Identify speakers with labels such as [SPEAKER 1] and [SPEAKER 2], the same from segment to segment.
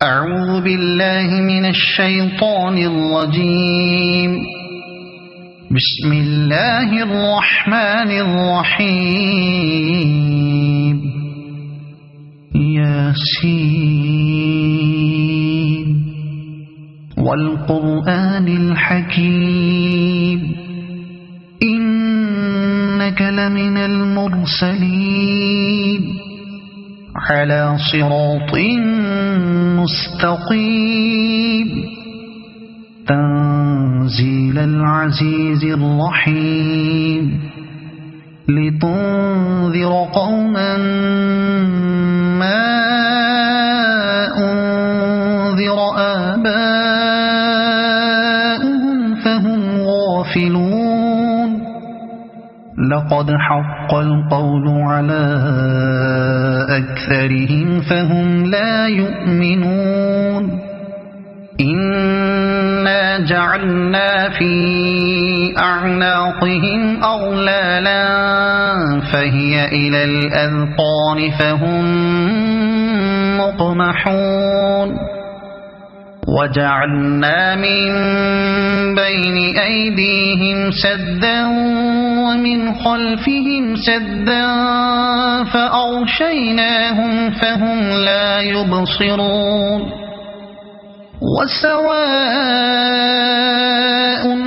[SPEAKER 1] أعوذ بالله من الشيطان الرجيم. بسم الله الرحمن الرحيم. ياسين والقرآن الحكيم إنك لمن المرسلين على صراط مستقيم تنزيل العزيز الرحيم لتنذر قوما ما أنذر آباؤهم فهم غافلون. لقد حق القول على أكثرهم فهم لا يؤمنون. إنا جعلنا في أعناقهم أغلالا فهي إلى الأذقان فهم مقمحون. وجعلنا من بين أيديهم سدا ومن خلفهم سدا فأغشيناهم فهم لا يبصرون. وسواء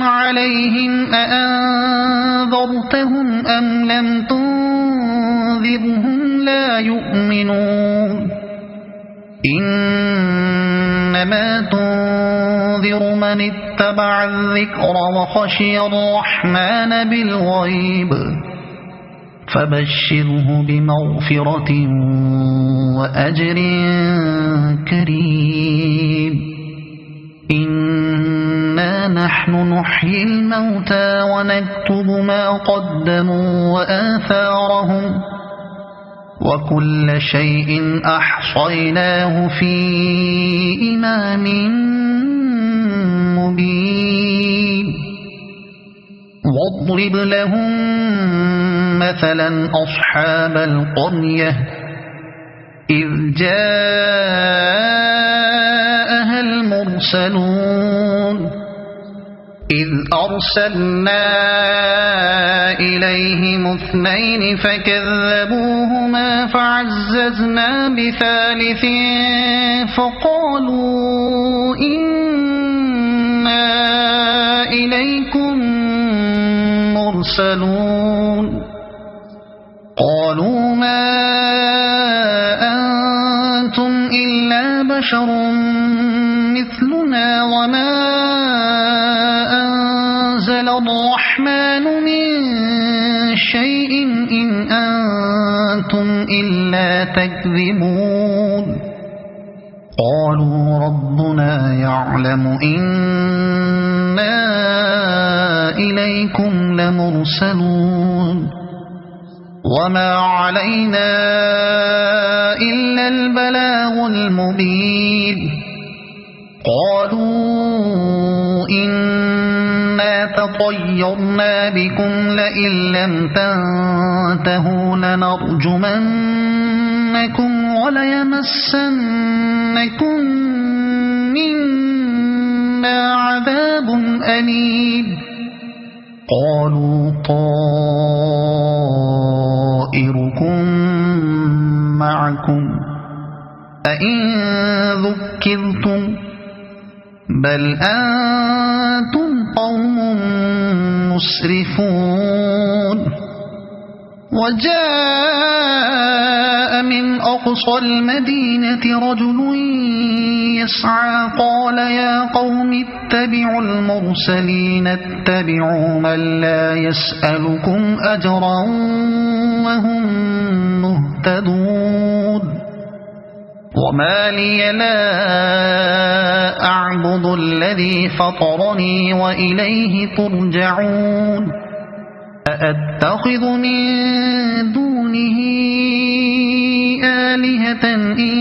[SPEAKER 1] عليهم أأنذرتهم أم لم تنذرهم لا يؤمنون. إنما تنذر من اتبع الذكر وخشي الرحمن بالغيب فبشره بمغفرة وأجر كريم. إنا نحن نحيي الموتى ونكتب ما قدموا وآثارهم وكل شيء أحصيناه في إمام مبين. واضرب لهم مثلا أصحاب القرية إذ جاءها المرسلون إذ أرسلنا إليهم اثنين فكذبوهما فعززنا بثالث فقالوا إنا إليكم مرسلون. قالوا ما أنتم إلا بشر مثلنا وما أنزل الرحمن من شيء إن أنتم إلا تكذبون. قالوا ربنا يعلم إنا إليكم لمرسلون وما علينا إلا البلاغ المبين. قالوا إنا تطيرنا بكم لئن لم تنتهوا لنرجمنكم وليمسنكم منا عذاب أليم. قالوا طائركم معكم أئن ذكرتم بل أنتم قوم مسرفون. وجاء من أقصى المدينة رجل يسعى قال يا قوم اتبعوا المرسلين اتبعوا من لا يسألكم أجرا وهم مهتدون. وما لي لا أعبد الذي فطرني وإليه ترجعون. أأتخذ من دونه آلهة إن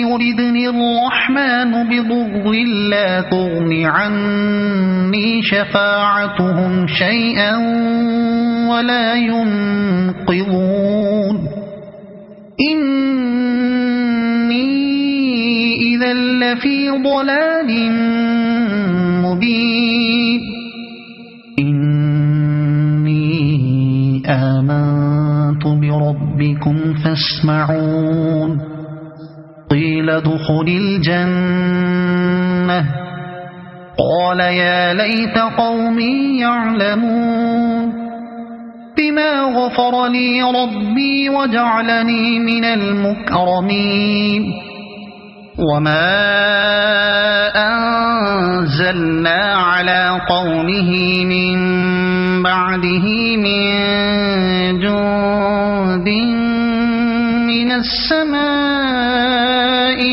[SPEAKER 1] يردني الرحمن بضر لا تغن عني شفاعتهم شيئا ولا ينقذون. إني إذا لفي ضلال مبين إني آمنت بربكم فاسمعون قيل ادخل الجنة قال يا ليت قومي يعلمون بما غفر لي ربي وجعلني من المكرمين وما أنزلنا على قومه من بعده من جند من السماء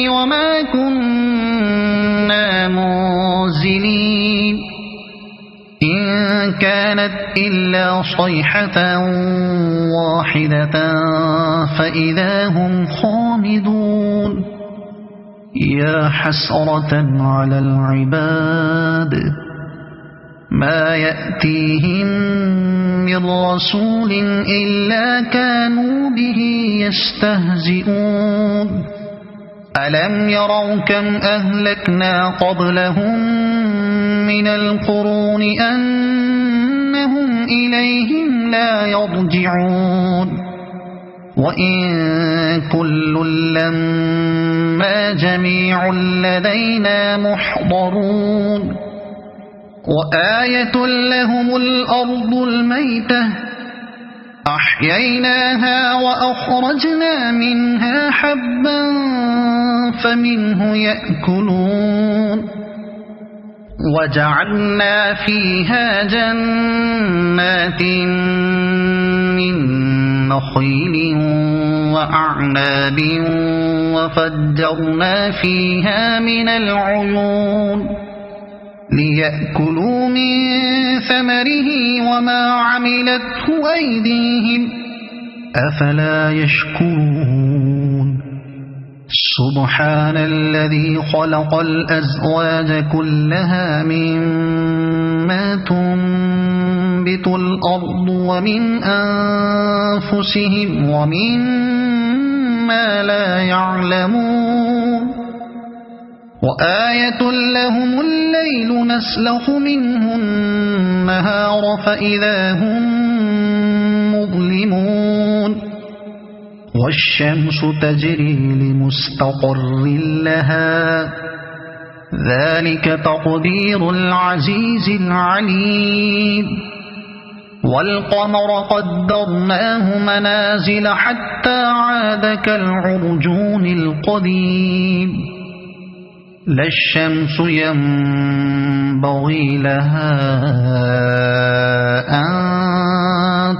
[SPEAKER 1] وما كنا منزلين إن كانت إلا صيحة واحدة فإذا هم خامدون يا حسرة على العباد ما يأتيهم من رسول إلا كانوا به يستهزئون ألم يروا كم أهلكنا قبلهم من القرون أنهم إليهم لا يرجعون وإن كل لما جميع لدينا محضرون وآية لهم الأرض الميتة أحييناها وأخرجنا منها حبا فمنه يأكلون وجعلنا فيها جنات من نخيل وأعناب وفجرنا فيها من العيون ليأكلوا من ثمره وما عملته أيديهم أفلا يشكرون سبحان الذي خلق الأزواج كلها مما تنبت الأرض ومن أنفسهم ومما لا يعلمون وآية لهم الليل نسلخ منه النهار فإذا هم مظلمون والشمس تجري لمستقر لها ذلك تقدير العزيز العليم والقمر قدرناه منازل حتى عاد كالعرجون القديم لا الشمس ينبغي لها أن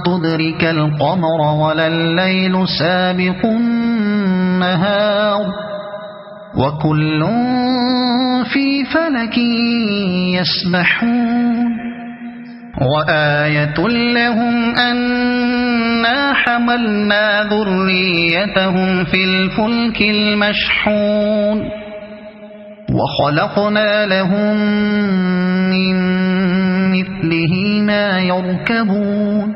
[SPEAKER 1] تدرك القمر ولا الليل سابق النهار وكل في فلك يسبحون وآية لهم أنا حملنا ذريتهم في الفلك المشحون وخلقنا لهم من مثله ما يركبون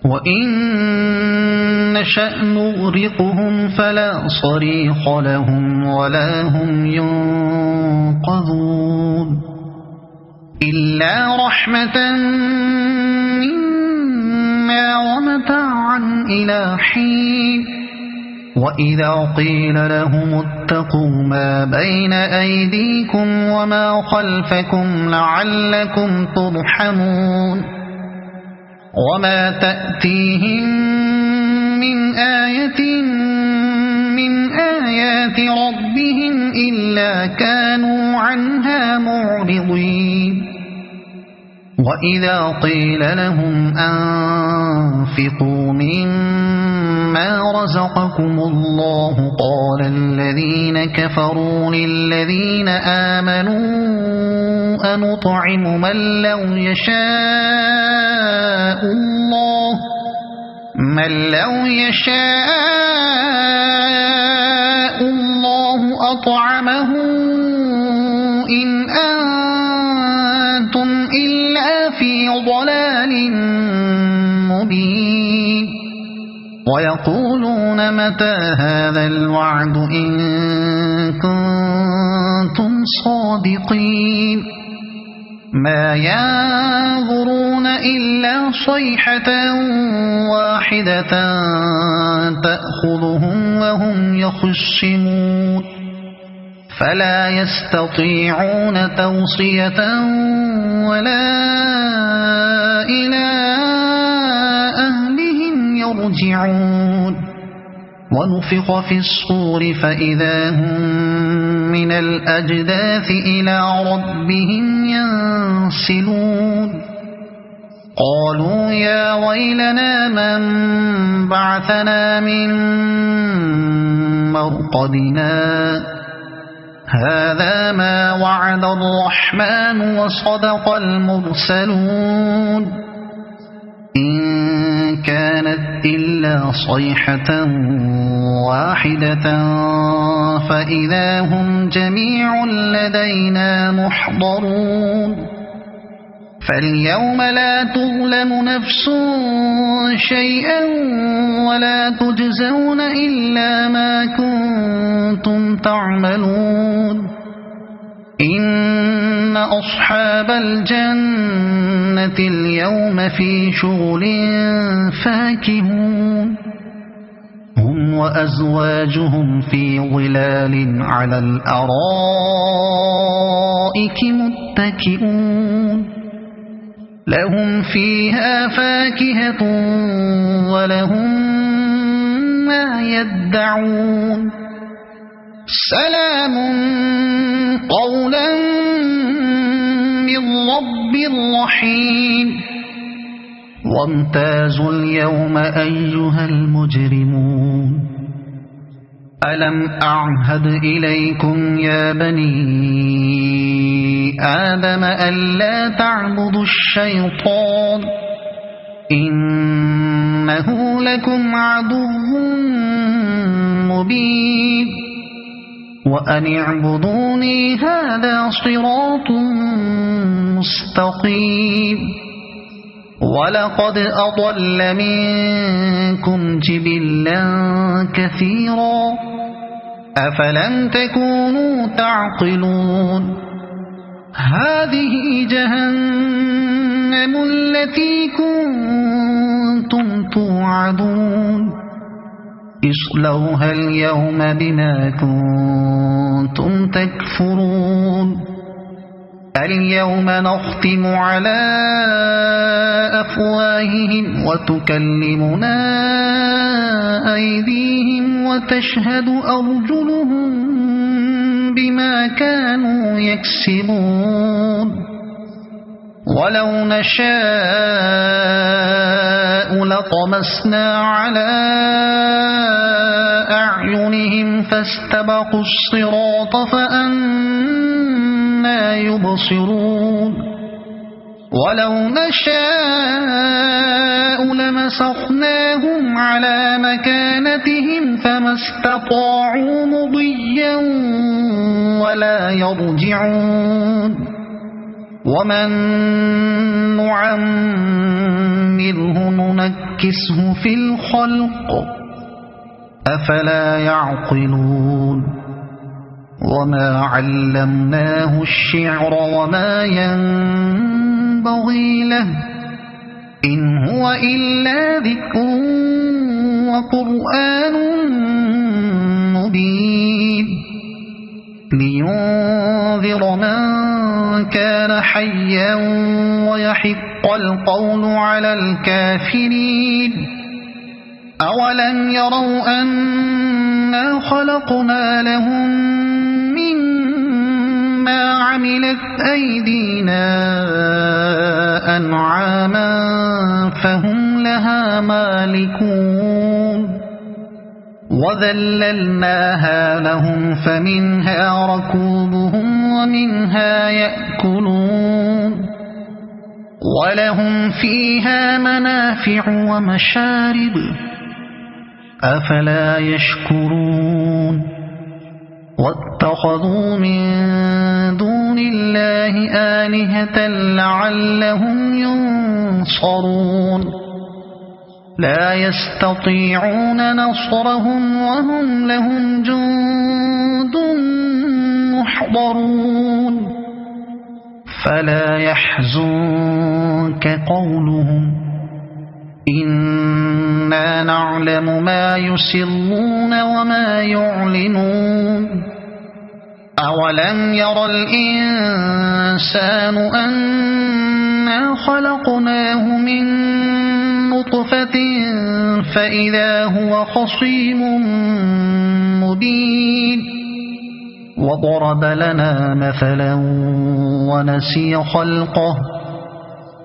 [SPEAKER 1] وإن نشأ نغرقهم فلا صريخ لهم ولا هم ينقذون إلا رحمة منا ومتاعا إلى حين وإذا قيل لهم اتقوا ما بين أيديكم وما خلفكم لعلكم ترحمون وما تأتيهم من آية من آيات ربهم إلا كانوا عنها معرضين وإذا قيل لهم أنفقوا مما رزقكم الله قال الذين كفروا للذين آمنوا أنطعم من لو يشاء الله أطعمه إن أنتم إلا في ضلال مبين ويقولون متى هذا الوعد إن كنتم صادقين ما ينظرون إلا صيحة واحدة تأخذهم وهم يخصمون فلا يستطيعون توصية ولا إلى أهلهم يرجعون ونفخ في الصور فإذا هم من الأجداث إلى ربهم ينسلون قالوا يا ويلنا من بعثنا من مرقدنا هذا ما وعد الرحمن وصدق المرسلون إن كانت إلا صيحة واحدة فإذا هم جميع لدينا محضرون فاليوم لا تظلم نفس شيئا ولا تجزون إلا ما كنتم تعملون إن أصحاب الجنة اليوم في شغل فاكهون هم وأزواجهم في ظلال على الأرائك متكئون لهم فيها فاكهة ولهم ما يدعون سلام قولا من رب رحيم وامتازوا اليوم أيها المجرمون ألم أعهد إليكم يا بني آدم ألا تعبدوا الشيطان إنه لكم عدو مبين وأن اعبدوني هذا صراط مستقيم ولقد أضل منكم جبلا كثيرا أفلم تكونوا تعقلون هذه جهنم التي كنتم توعدون اصلوها اليوم بما كنتم تكفرون اليوم نختم على أفواههم وتكلمنا أيديهم وتشهد أرجلهم بما كانوا يكسبون ولو نشاء لطمسنا على أعينهم فاستبقوا الصراط فأنى يبصرون ولو نشاء لمسخناهم على مكانتهم فما استطاعوا مضيا ولا يرجعون ومن نعمره ننكسه في الخلق أفلا يعقلون وما علمناه الشعر وما ينبغي له إن هو إلا ذكر وقرآن مبين لينذر من كان حيا ويحق القول على الكافرين أولم يروا أنا خلقنا لهم مما عملت أيدينا أنعاما فهم لها مالكون وذللناها لهم فمنها ركوبهم ومنها يأكلون ولهم فيها منافع ومشارب أفلا يشكرون واتخذوا من دون الله آلهة لعلهم ينصرون لا يستطيعون نصرهم وهم لهم جند يحضرون فلا يحزنك قولهم إنا نعلم ما يسرون وما يعلنون أولم ير الإنسان أنا خلقناه من نطفة فإذا هو خصيم مبين وضرب لنا مثلا ونسي خلقه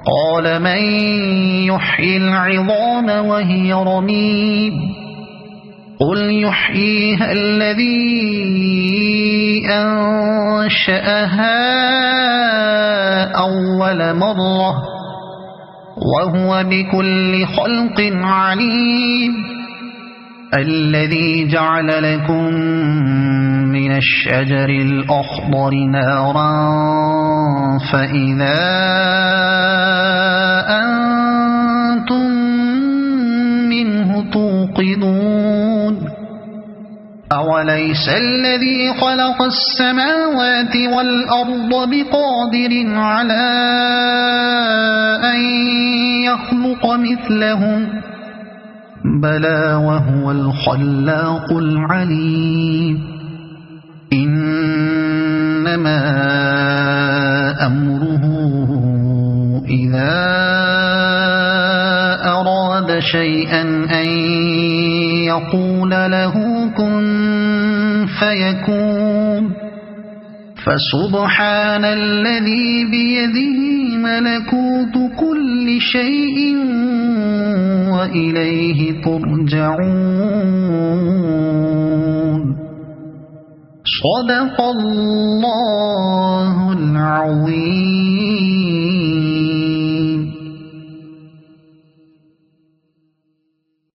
[SPEAKER 1] قال من يحيي العظام وهي رميم قل يحييها الذي أنشأها أول مرة وهو بكل خلق عليم الذي جعل لكم من الشجر الأخضر نارا فإذا أنتم منه توقدون أوليس الذي خلق السماوات والأرض بقادر على أن يخلق مثلهم بلى وهو الخلاق العليم إنما أمره إذا أراد شيئا أن يقول له كن فيكون فسبحان الذي بيده ملكوت كل شيء وإليه ترجعون صدق الله